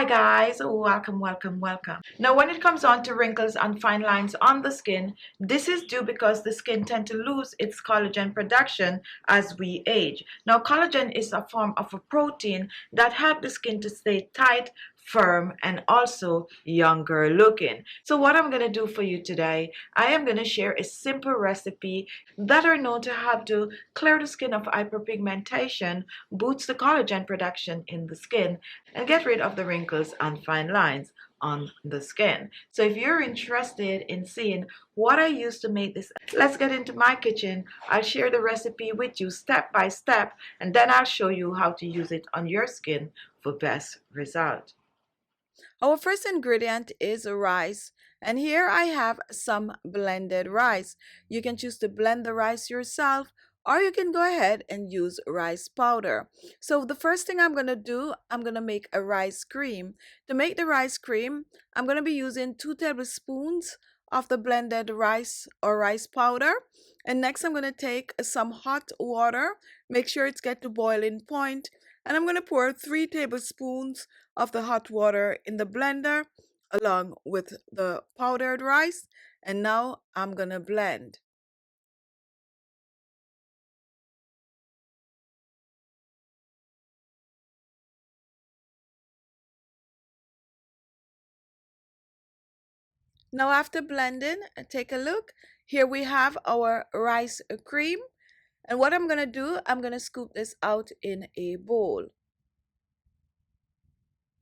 Hi guys, welcome. Now when it comes on to wrinkles and fine lines on the skin, this is due because the skin tend to lose its collagen production as we age. Now collagen is a form of a protein that helps the skin to stay tight, firm, and also younger looking. So what I'm going to do for you today, I am going to share a simple recipe that are known to help to clear the skin of hyperpigmentation, boost the collagen production in the skin, and get rid of the wrinkles and fine lines on the skin. So if you're interested in seeing what I use to make this, let's get into my kitchen. I'll share the recipe with you step by step, and then I'll show you how to use it on your skin for best result. Our first ingredient is rice, and here I have some blended rice. You can choose to blend the rice yourself, or you can go ahead and use rice powder. So the first thing I'm going to do, I'm going to make a rice cream. To make the rice cream, I'm going to be using 2 tablespoons of the blended rice or rice powder. And next I'm going to take some hot water, make sure it's get to boiling point, and I'm going to pour 3 tablespoons of the hot water in the blender along with the powdered rice, and now I'm going to blend. Now after blending, take a look. Here we have our rice cream, and what I'm going to do, I'm going to scoop this out in a bowl.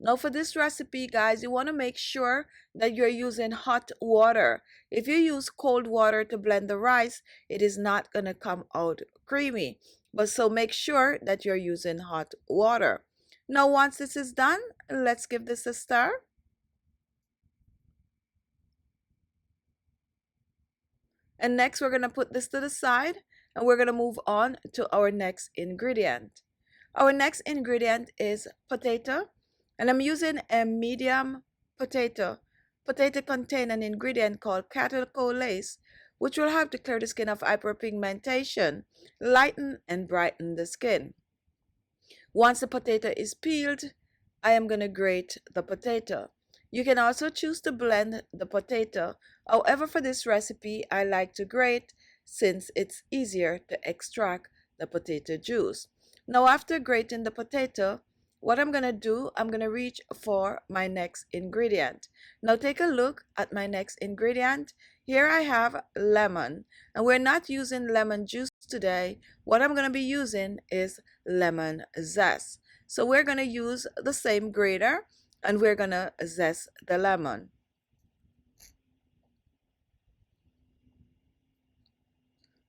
Now for this recipe, guys, you want to make sure that you're using hot water. If you use cold water to blend the rice, it is not going to come out creamy. But so make sure that you're using hot water. Now once this is done, let's give this a stir. And next we're going to put this to the side, and we're going to move on to our next ingredient. Our next ingredient is potato. And I'm using a medium potato. Potato contain an ingredient called catecholace, which will help to clear the skin of hyperpigmentation, lighten and brighten the skin. Once the potato is peeled, I am going to grate the potato. You can also choose to blend the potato. However, for this recipe, I like to grate since it's easier to extract the potato juice. Now, after grating the potato, what I'm going to do, I'm going to reach for my next ingredient. Now take a look at my next ingredient. Here I have lemon, and we're not using lemon juice today. What I'm going to be using is lemon zest. So we're going to use the same grater, and we're going to zest the lemon.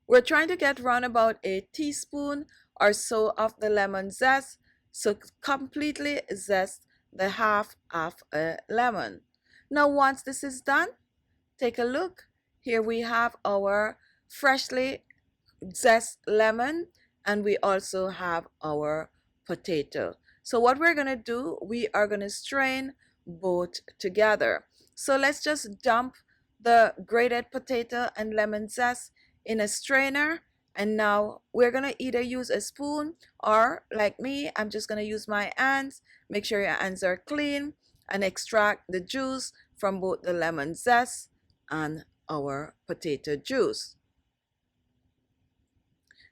We're trying to get around about a teaspoon or so of the lemon zest. So completely zest the half of a lemon. Now once this is done, take a look. Here we have our freshly zest lemon, and we also have our potato. So what we're going to do, we are going to strain both together. So let's just dump the grated potato and lemon zest in a strainer, and now we're going to either use a spoon, or like me, I'm just going to use my hands. Make sure your hands are clean, and extract the juice from both the lemon zest and our potato juice.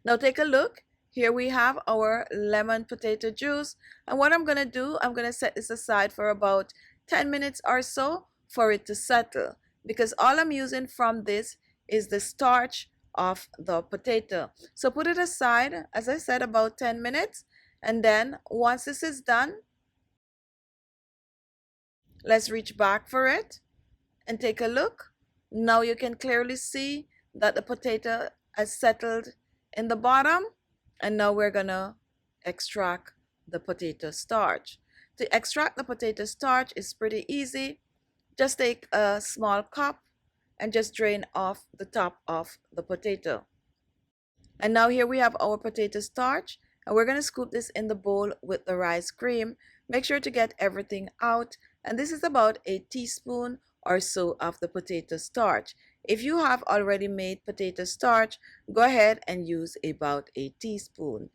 Now take a look. Here we have our lemon potato juice, and what I'm going to do, I'm going to set this aside for about 10 minutes or so for it to settle, because all I'm using from this is the starch of the potato. So put it aside, as I said, about 10 minutes, and then once this is done, let's reach back for it and take a look. Now you can clearly see that the potato has settled in the bottom, and now we're gonna extract the potato starch. To extract the potato starch is pretty easy. Just take a small cup and just drain off the top of the potato. And now here we have our potato starch, and we're going to scoop this in the bowl with the rice cream. Make sure to get everything out, and this is about a teaspoon or so of the potato starch. If you have already made potato starch, go ahead and use about a teaspoon.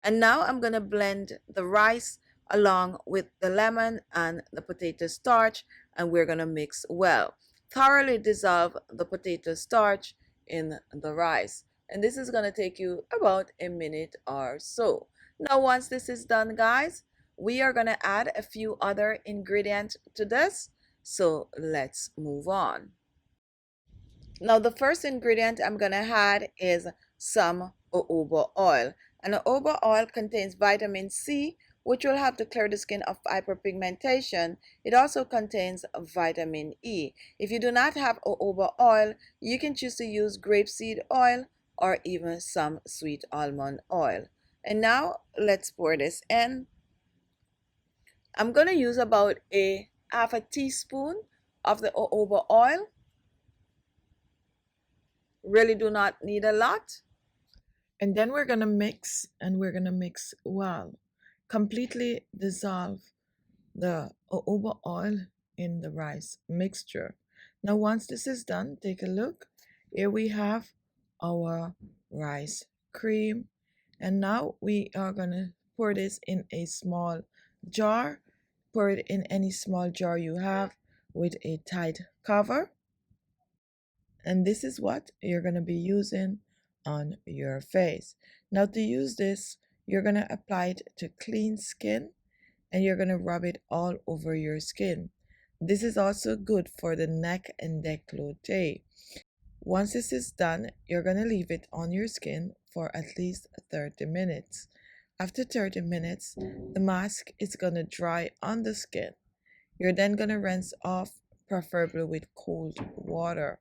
And now I'm going to blend the rice along with the lemon and the potato starch, and we're going to mix well. Thoroughly dissolve the potato starch in the rice. And this is going to take you about a minute or so. Now once this is done, guys, we are going to add a few other ingredients to this. So let's move on. Now the first ingredient I'm going to add is some jojoba oil. And jojoba oil contains vitamin C, which will help to clear the skin of hyperpigmentation. It also contains vitamin E. If you do not have jojoba oil, you can choose to use grapeseed oil or even some sweet almond oil. And now let's pour this in. I'm going to use about a half a teaspoon of the jojoba oil. Really do not need a lot. And then we're going to mix, and we're going to mix well. Completely dissolve the jojoba oil in the rice mixture. Now once this is done, take a look. Here we have our rice cream. And now we are going to pour this in a small jar. Pour it in any small jar you have with a tight cover. And this is what you're going to be using on your face. Now to use this, you're going to apply it to clean skin, and you're going to rub it all over your skin. This is also good for the neck and décolleté. Once this is done, you're going to leave it on your skin for at least 30 minutes. After 30 minutes, the mask is going to dry on the skin. You're then going to rinse off, preferably with cold water.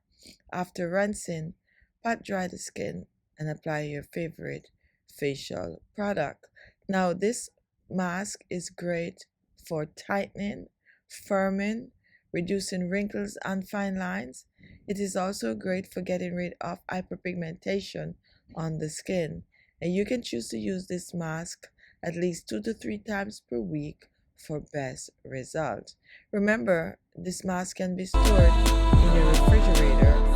After rinsing, pat dry the skin and apply your favorite facial product. Now this mask is great for tightening, firming, reducing wrinkles and fine lines. It is also great for getting rid of hyperpigmentation on the skin. And you can choose to use this mask at least 2 to 3 times per week for best results. Remember, this mask can be stored in your refrigerator